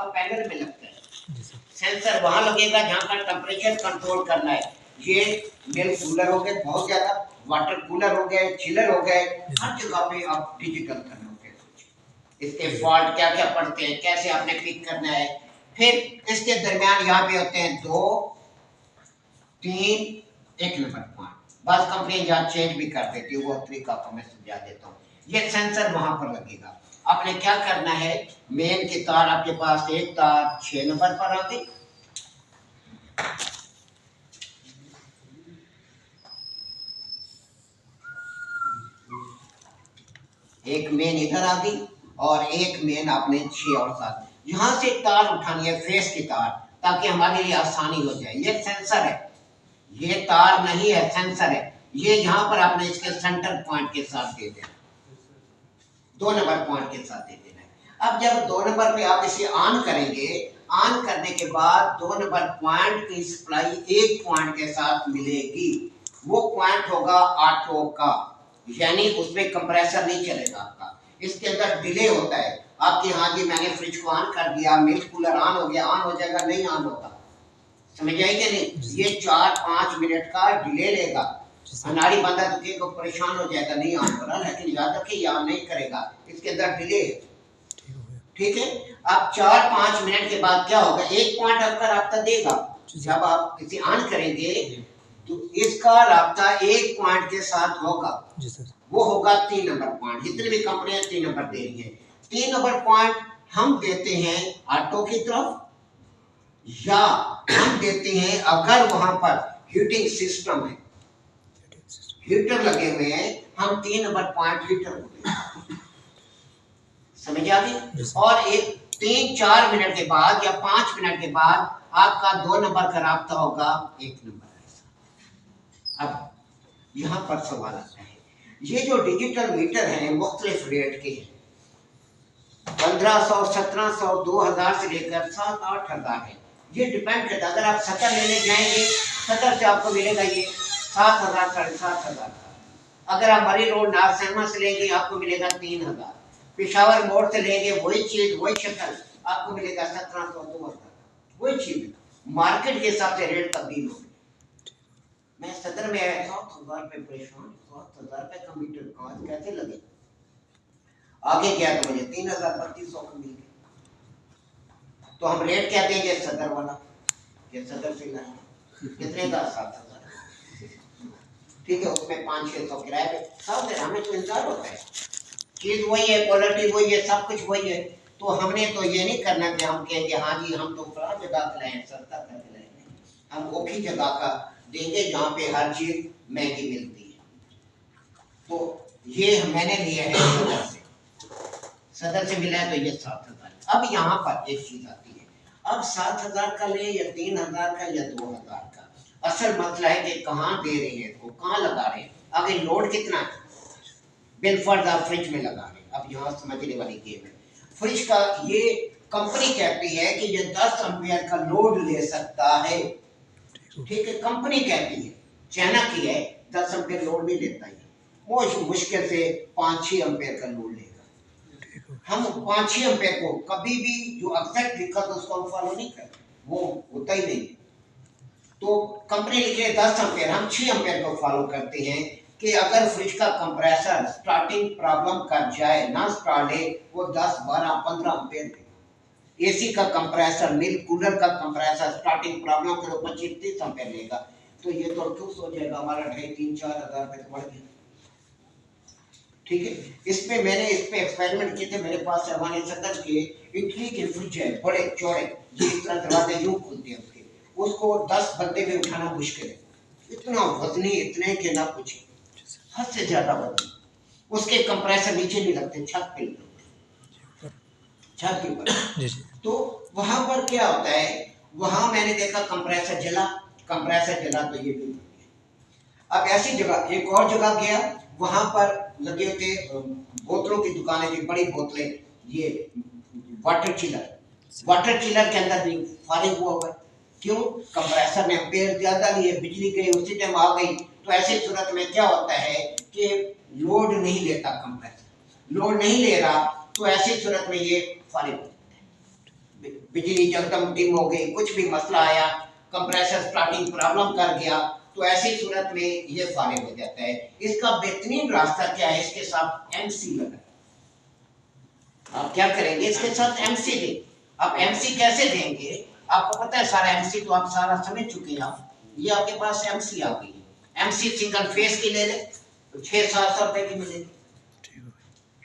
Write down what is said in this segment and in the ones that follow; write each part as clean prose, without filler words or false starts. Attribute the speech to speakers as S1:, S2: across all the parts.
S1: आपका पैनल में लगता है। सेंसर वहां लगेगा जहां का टेम्परेचर कंट्रोल करना है। ये मिल्क कूलर हो गए, बहुत ज्यादा वाटर कूलर हो गए, चिलर हो गए, हर जगह पे आप डिजिटल करना होगा। इसके फॉल्ट क्या क्या पड़ते हैं, कैसे आपने पिक करना है। फिर इसके दरमियान यहाँ पे होते हैं 2, 3, 1 नंबर पॉइंट। बस कंपनी यहाँ चेंज भी कर देती है, वो तरीका आपको मैं समझा देता हूँ। ये सेंसर वहां पर लगेगा। आपने क्या करना है, मेन की तार आपके पास एक तार 6 नंबर पर आ गई, एक मेन इधर आ गई और एक मेन आपने 6 और 7 यहाँ से तार उठानी है, फेस की तार, ताकि हमारे लिए आसानी हो जाए। ये सेंसर है, ये तार नहीं है, सेंसर है। ये यहाँ पर आपने इसके सेंटर पॉइंट के साथ दे देना, 2 नंबर पॉइंट के साथ दे देना है। अब जब 2 नंबर पे आप इसे ऑन करेंगे, ऑन करने के बाद 2 नंबर पॉइंट की सप्लाई एक पॉइंट के साथ मिलेगी। वो पॉइंट होगा ऑटो का, यानी उसमें कंप्रेसर नहीं चलेगा आपका। इसके अंदर डिले होता है आपके, हाँ जी मैंने फ्रिज को ऑन कर दिया, मिल्क कूलर ऑन हो गया, ऑन हो जाएगा, नहीं ऑन होगा। समझ आई कि नहीं? ये 4-5 मिनट का डिले लेगा। अनाड़ी बंदा तो परेशान हो जाएगा, नहीं ऑन हो रहा, लेकिन याद रखिए ये ऑन नहीं करेगा, इसके अंदर डिले है। ठीक है, अब 4-5 मिनट के बाद क्या होगा, एक पॉइंट आपका राब्ता देगा। जब आप इसे ऑन करेंगे तो इसका राब्ता एक पॉइंट के साथ होगा, वो होगा 3 नंबर पॉइंट। जितनी भी कंपनियां 3 नंबर दे रही है, 3 नंबर पॉइंट हम देते हैं ऑटो की तरफ, या हम देते हैं अगर वहां पर हीटिंग सिस्टम है, हीटर लगे हुए हैं, हम 3 नंबर पॉइंट हीटर होते हैं। समझ आ गई? और एक 3-4 मिनट के बाद या 5 मिनट के बाद आपका 2 नंबर का राब्ता होगा 1 नंबर के साथ। अब यहाँ पर सवाल आता है, ये जो डिजिटल मीटर हैं मुख्तलिफ रेट के हैं, 1500, 1700, 2000 से लेकर 7-8 हजार है। ये डिपेंड करता है, अगर आप 70 लेने जाएंगे 70 से आपको मिलेगा ये 7,000, 7,500 का। अगर आप मरी रोड नारसैमा से लेंगे आपको मिलेगा 3,000। पेशावर मोड़ से लेंगे वही चीज वही शक्ल आपको मिलेगा 1700, 2000, वही चीज। मार्केट के हिसाब से रेट तब्दील हो गए। मैं सदर में आया 7,000 पे परेशान, 7,000 पे कंप्यूटर कांच कैसे लगे, आगे गया तो मुझे 3,3200 का मिल गया। तो हम रेट क्या देंगे सदर वाला, ये सदर से लाए कितने का, 7,000। ठीक है, उसमें 500-600 किराए पे, सब हमें तो इंतजार होता है, चीज वही है, क्वालिटी वही है, सब कुछ वही है। तो हमने तो ये नहीं करना कि हम कहेंगे हाँ जी हम तो फलां जगह का लाए, सस्ता करके लाए, हम ओखी जगह का देंगे जहाँ पे हर चीज महंगी मिलती है। तो ये मैंने लिया है सदर से, सदर से मिला है तो ये 7,000। अब यहाँ पर एक चीज आती है, अब 7,000 का ले या 3,000 का या 2,000 का, असल मसला है कि कहाँ दे रहे हैं, तो कहाँ लगा रहे हैं, आगे लोड कितना है, बिलफर्ज आप फ्रिज में लगा रहे हैं। अब यहाँ समझने वाली गेम है, फ्रिज का ये कंपनी कहती है कि ये 10 एम्पियर का लोड ले सकता है। ठीक है, कंपनी कहती है, चाइना की है, 10 एम्पियर लोड नहीं लेता है, वो मुश्किल से 5-6 एम्पियर का लोड लेगा। हम 5-6 एम्पियर को कभी भी जो एग्जैक्ट लिखा तो उसको हम फॉलो नहीं करते, वो होता ही नहीं। तो कंपनी लिखे 10 एम्पियर, हम 6 एम्पियर को फॉलो करते हैं कि अगर फ्रिज का कंप्रेसर स्टार्टिंग प्रॉब्लम कर जाए, ना स्टार्ट है, वो 10, 12, 15 एम्पियर देगा। एसी का कंप्रेसर, मिल्क कूलर का कंप्रेसर स्टार्टिंग प्रॉब्लम करो 25-30 एम्पियर लेगा। तो ये तो ठूस हो जाएगा हमारा 2,500-3,000 हजार रुपये तो बढ़ गया। ठीक है, इस पे मैंने इस पे एक्सपेरिमेंट किए थे, मेरे पास हमारे सदर के इटली के फ्रिज है, बड़े चौड़े, जिस तरह दरवाजे यूं खुलते हैं उसके, उसको 10 बंदे में उठाना मुश्किल है, इतना वजनी, इतने के ना कुछ, हद से ज्यादा वजनी। उसके कंप्रेसर नीचे नहीं लगते, छत पे लगते, छत के ऊपर। तो वहां पर क्या होता है, वहां मैंने देखा कंप्रेसर जला, कंप्रेसर जला तो ये भी। अब ऐसी जगह एक और जगह गया, वहां पर लगे थे बोतलों की दुकानें थी, बड़ी बोतलें, ये वाटर चिलर, वाटर चिलर के अंदर भी फायरिंग हुआ है। क्यों? कंप्रेसर ने एम्पेयर ज्यादा लिए, बिजली गई उसी टाइम आ गई। तो ऐसी सूरत में क्या होता है कि लोड नहीं लेता कंप्रेसर, लोड नहीं ले रहा, तो ऐसी सूरत में ये फायरिंग हो जाता है। बिजली एकदम डिम हो गई, कुछ भी मसला आया, कंप्रेसर स्टार्टिंग प्रॉब्लम कर गया, तो ऐसी सूरत में ये फारिग हो जाता है। इसका बेहतरीन रास्ता क्या है, इसके साथ एमसी लगा। आप क्या करेंगे, इसके साथ एमसी दें। आप एमसी कैसे देंगे, आपको पता है सारा एमसी तो आप सारा समझ चुके हैं। आप ये आपके पास एमसी आ गई है, एमसी सिंगल फेस की ले ले तो 600-700 रुपए की मिलेगी।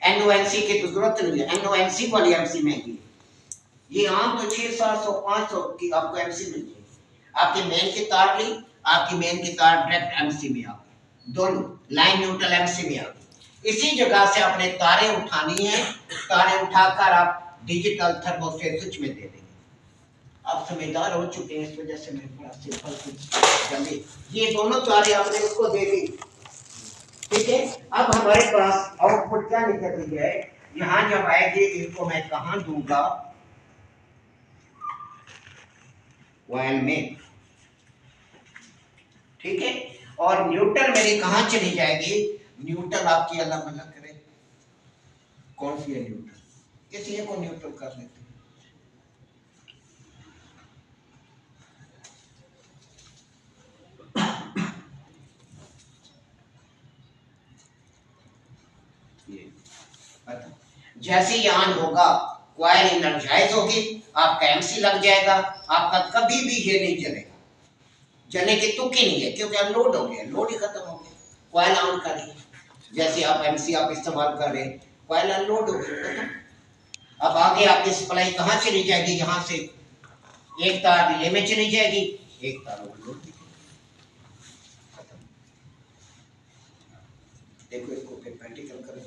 S1: एनओएनसी की तो जरूरत नहीं है, एनओएनसी वाली एमसी महंगी है। ये आम तो 600-700-500 की आपको एमसी मिल जाएगी। आपकी मेन की तार ली, आपकी मेन की तार डायरेक्ट एमसी में आ गई, दोनों लाइन न्यूट्रल एमसी में आ गई। इसी जगह से आपने तारें उठानी है, तारें उठाकर आप डिजिटल थर्मोस्टेट स्विच में दे देंगे। आप समझदार हो चुके हैं, इस वजह से मैं बड़ा सिंपल जल्दी ये दोनों तारें आपने उसको दे दी, ठीक है। अब हमारे पास आउटपुट क्या निकल रही है, यहां जब आएगी इनको मैं कहां दूंगा, वायल में, ठीक है। और न्यूट्रल मेरी कहां चली जाएगी, न्यूट्रल आपकी अलग अलग करे, कौन सी है न्यूट्रल, इसलिए को न्यूट्रल कर लेते हैं। जैसे ही ऑन होगा कॉइल एनर्जाइज होगी, आपका एमसी लग जाएगा, आपका कभी भी ये नहीं जलेगा, जलने की तुक ही नहीं है, क्योंकि लोड हो गया, लोड ही खत्म हो गया। कॉइल ऑन कर लिया, जैसे आप एमसी आप इस्तेमाल कर रहे हैं, कॉइल अनलोड हो गया। अब आगे आपकी सप्लाई कहाँ चली जाएगी, यहाँ से एक तार रिले में चली जाएगी, एक तार ओवरलोड में। देखो इसको फिर प्रैक्टिकल करें।